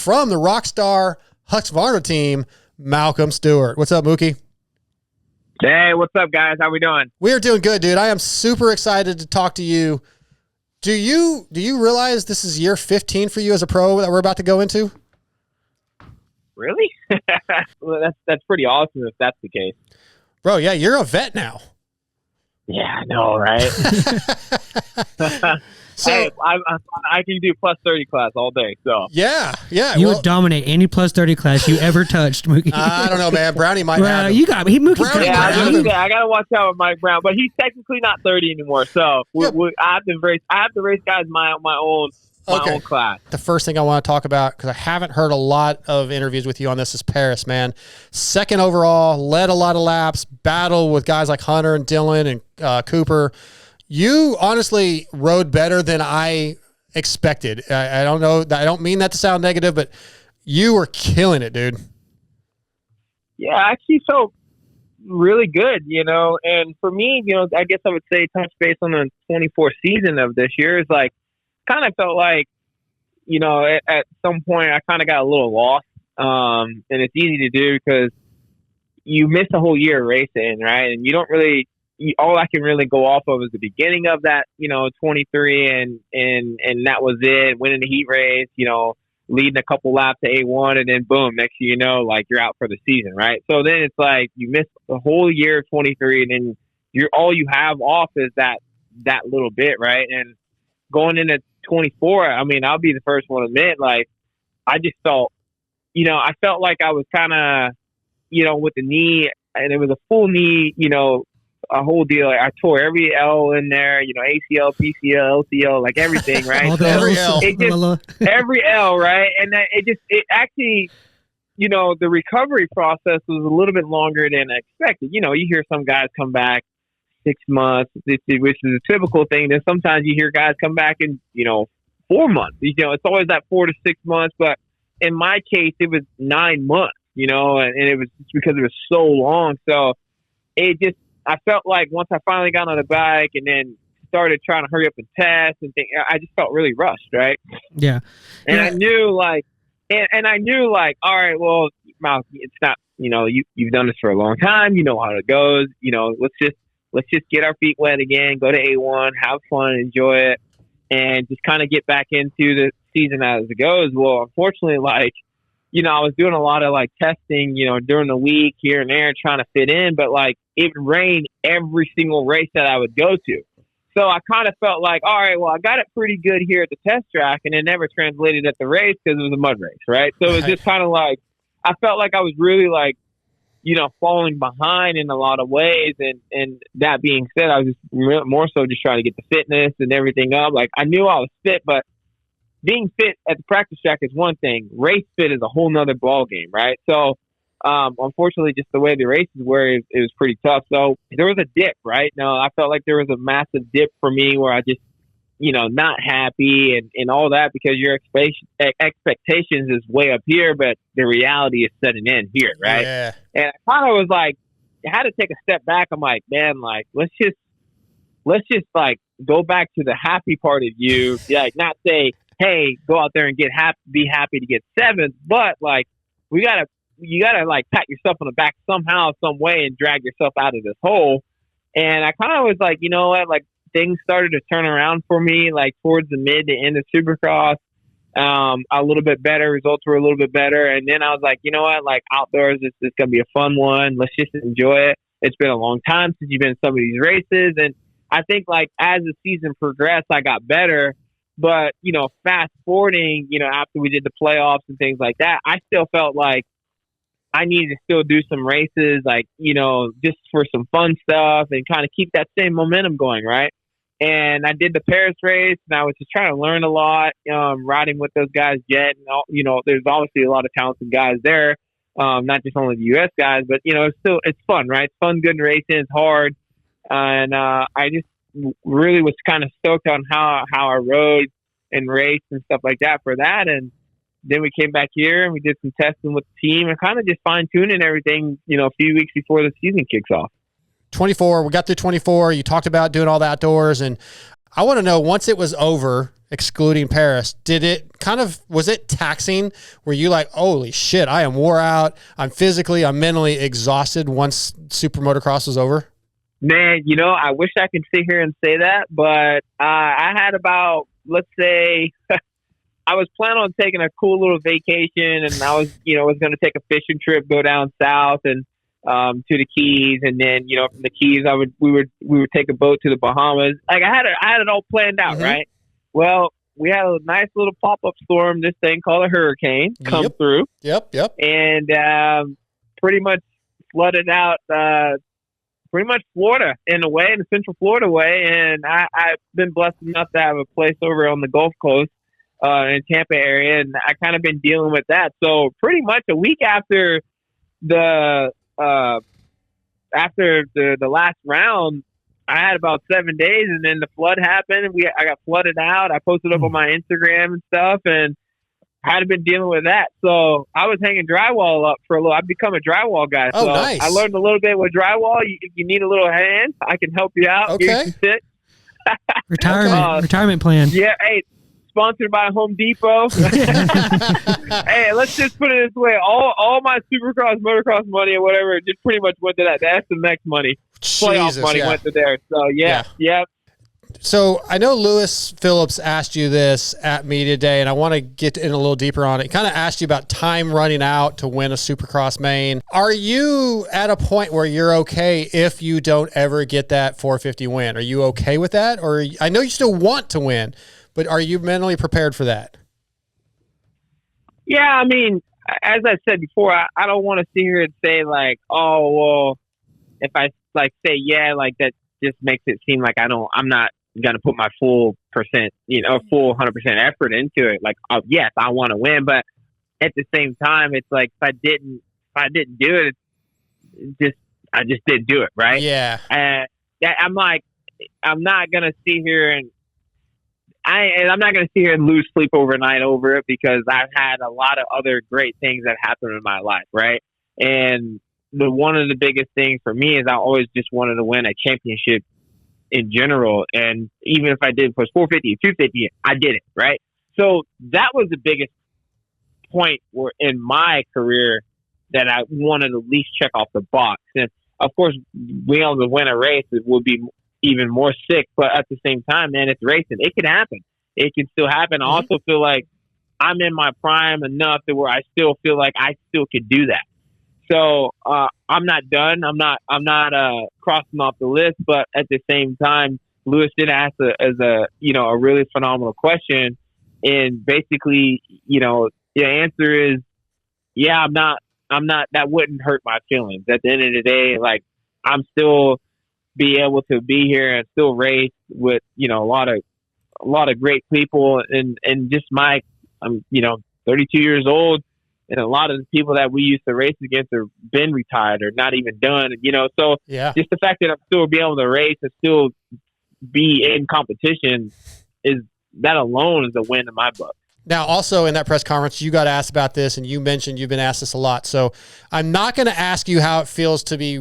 from the Rockstar Husqvarna team, Malcolm Stewart. What's up, Mookie? Hey, what's up, guys? How we doing? We are doing good, dude. I am super excited to talk to you. Do you realize this is year 15 for you as a pro that we're about to go into? Really? Well, that's pretty awesome if that's the case. Bro, yeah, you're a vet now. Yeah, I know, right? So hey, I can do plus 30 class all day. So yeah. You would dominate any plus 30 class you ever touched, Mookie. I don't know, man. Brownie might have him. You got me. Mookie's Brownie got might me. have him. I gotta watch out with Mike Brown, but he's technically not 30 anymore. So I have to race guys my own class. The first thing I want to talk about, because I haven't heard a lot of interviews with you on this, is Paris, man. Second overall, led a lot of laps, battled with guys like Hunter and Dylan and Cooper. You honestly rode better than I expected. I don't know. I don't mean that to sound negative, but you were killing it, dude. Yeah, I actually felt really good, and for me, I guess I would say touch base on the 24 season of this year is like, kind of felt like, at some point I kind of got a little lost. And it's easy to do because you miss a whole year of racing, right? And you don't really, all I can really go off of is the beginning of that, 23 and that was it. Winning the heat race, leading a couple laps to A1, and then boom, next thing you know, like you're out for the season, right? So then it's like you miss the whole year of 23, and then all you have off is that little bit, right? And going into 24, I mean, I'll be the first one to admit, like, I just felt, I felt like I was kind of, with the knee, and it was a full knee, a whole deal. Like, I tore every L in there, ACL, PCL, LCL, like everything, right? Every L. Every L, right? And it actually, the recovery process was a little bit longer than I expected. You hear some guys come back 6 months, which is a typical thing. Then sometimes you hear guys come back in, 4 months. It's always that 4 to 6 months. But in my case, it was 9 months, and it was just because it was so long. So I felt like once I finally got on the bike and then started trying to hurry up and test and think, I just felt really rushed, right? Yeah. And I knew all right, well, Malcolm, it's not, you've done this for a long time. You know how it goes. Let's just get our feet wet again, go to A1, have fun, enjoy it, and just kind of get back into the season as it goes. Well, unfortunately, I was doing a lot of testing, during the week here and there, trying to fit in, but it rained every single race that I would go to. So I kind of felt like, all right, well, I got it pretty good here at the test track, and it never translated at the race because it was a mud race, right? So it was just kind of I felt like I was really falling behind in a lot of ways. And that being said, I was just more so just trying to get the fitness and everything up. I knew I was fit, but being fit at the practice track is one thing. Race fit is a whole nother ball game, right? So, unfortunately, just the way the races were, it was pretty tough. So there was a dip, right? No, I felt like there was a massive dip for me where I just, not happy and all that because your expectations is way up here, but the reality is setting in here, right? Yeah. And I kind of was I had to take a step back. I'm like, man, let's just go back to the happy part of you. Not say, hey, go out there and be happy to get seventh, but you gotta pat yourself on the back somehow, some way, and drag yourself out of this hole. And I kind of was like, you know what, things started to turn around for me, towards the mid to end of Supercross. A little bit better. Results were a little bit better. And then I was like, you know what, outdoors, it's going to be a fun one. Let's just enjoy it. It's been a long time since you've been in some of these races. And I think as the season progressed, I got better. But, fast forwarding, after we did the playoffs and things like that, I still felt like I needed to still do some races, just for some fun stuff and kind of keep that same momentum going, right? And I did the Paris race, and I was just trying to learn a lot, riding with those guys, Jet. And there's obviously a lot of talented guys there, not just only the U.S. guys, but it's fun, right? It's fun, good racing. It's hard, and I just really was kind of stoked on how I rode and raced and stuff like that for that. And then we came back here and we did some testing with the team and kind of just fine tuning everything, a few weeks before the season kicks off. 24, we got through 24. You talked about doing all the outdoors, and I want to know, once it was over excluding Paris. Was it taxing? Were you like, holy shit, I am wore out. I'm mentally exhausted once Super Motocross was over? Man, I wish I could sit here and say that, but I had about, let's say, I was planning on taking a cool little vacation, and I was going to take a fishing trip, go down south and to the Keys, and then from the Keys we would take a boat to the Bahamas. Like I had it all planned out, right? Well, we had a nice little pop-up storm, this thing called a hurricane, come through. Yep. And pretty much flooded out pretty much Florida in a way, in the Central Florida way. And I've been blessed enough to have a place over on the Gulf Coast in Tampa area, and I kind of been dealing with that. So pretty much a week after the last round, I had about 7 days, and then the flood happened. And I got flooded out. I posted up on my Instagram and stuff, and had been dealing with that. So I was hanging drywall up for a little. I've become a drywall guy. Oh, so nice. I learned a little bit with drywall. If you need a little hand, I can help you out. Okay. Retirement plan. Yeah. Hey, sponsored by Home Depot. Hey, let's just put it this way. All my Supercross, motocross money or whatever just pretty much went to that. The SMX money. Playoff money went to there. So, yeah. So I know Lewis Phillips asked you this at media day, and I want to get in a little deeper on it. He kind of asked you about time running out to win a Supercross main. Are you at a point where you're okay if you don't ever get that 450 win? Are you okay with that? Or I know you still want to win, but are you mentally prepared for that? Yeah, I mean, as I said before, I don't want to sit here and say like, oh, well, if I like say yeah, like that just makes it seem like I'm not going to put my full 100% effort into it. Like, yes, I want to win, but at the same time, it's like if I didn't do it, I just didn't do it, right? Yeah. And I'm like, I'm not going to sit here and I'm not going to sit here and lose sleep overnight over it, because I've had a lot of other great things that happened in my life, right? And one of the biggest things for me is I always just wanted to win a championship in general. And even if I did push 450, 250, I did it, right? So that was the biggest point in my career that I wanted to at least check off the box. And of course, being able to win a race would be even more sick, but at the same time, man, it's racing. It can happen. It can still happen. I also feel like I'm in my prime enough to where I still feel like I still could do that. So I'm not done. I'm not crossing off the list. But at the same time, Lewis did ask a really phenomenal question, and basically, the answer is, yeah, I'm not. That wouldn't hurt my feelings. At the end of the day, like I'm still be able to be here and still race with a lot of great people, and just I'm 32 years old. And a lot of the people that we used to race against have been retired or not even done, So yeah, just the fact that I'm still be able to race and still be in competition that alone is a win in my book. Now, also in that press conference, you got asked about this, and you mentioned you've been asked this a lot. So I'm not going to ask you how it feels to be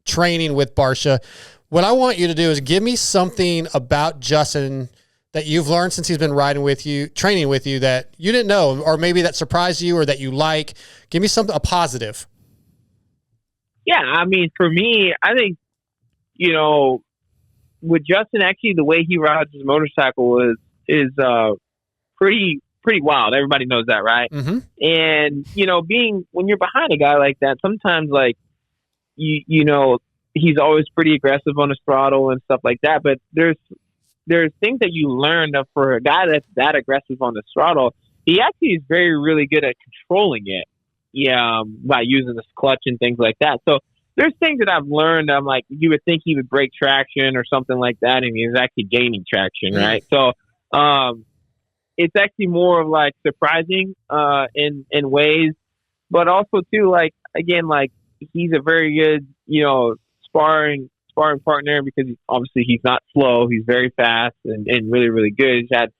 training with Barcia. What I want you to do is give me something about Justin that you've learned since he's been training with you that you didn't know, or maybe that surprised you or that you like. Give me a positive. Yeah. I mean, for me, I think, with Justin, actually, the way he rides his motorcycle is pretty wild. Everybody knows that, right? Mm-hmm. And, when you're behind a guy like that, sometimes like, he's always pretty aggressive on his throttle and stuff like that. But there's things that you learn that for a guy that's that aggressive on the throttle, he actually is really good at controlling it. Yeah, by using this clutch and things like that. So there's things that I've learned. I'm like, you would think he would break traction or something like that, and he's actually gaining traction, right? So it's actually more of like surprising in ways, but also too, like, again, like he's a very good, sparring partner, because obviously he's not slow. He's very fast and really, really good. He's had,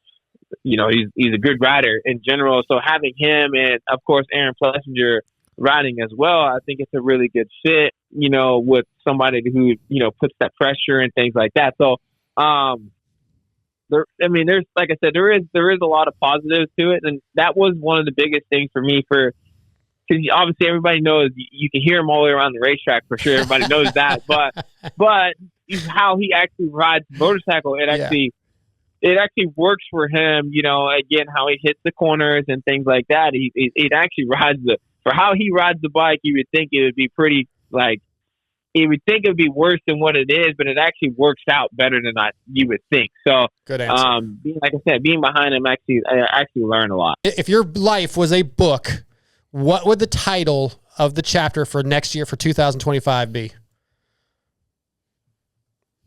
he's a good rider in general. So having him and of course Aaron Plessinger riding as well, I think it's a really good fit, with somebody who, puts that pressure and things like that. So, there's like I said, there is a lot of positives to it, and that was one of the biggest things for me because obviously everybody knows you can hear him all the way around the racetrack for sure. Everybody knows that, but how he actually rides the motorcycle, it actually works for him. You know, again, how he hits the corners and things like that. It actually rides for how he rides the bike. You would think it would be pretty like. You would think it would be worse than what it is, but it actually works out better than you would think. So, good answer. Like I said, being behind him, I actually learn a lot. If your life was a book, what would the title of the chapter for next year, for 2025, be?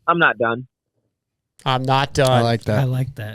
I'm not done. I'm not done. I like that. I like that.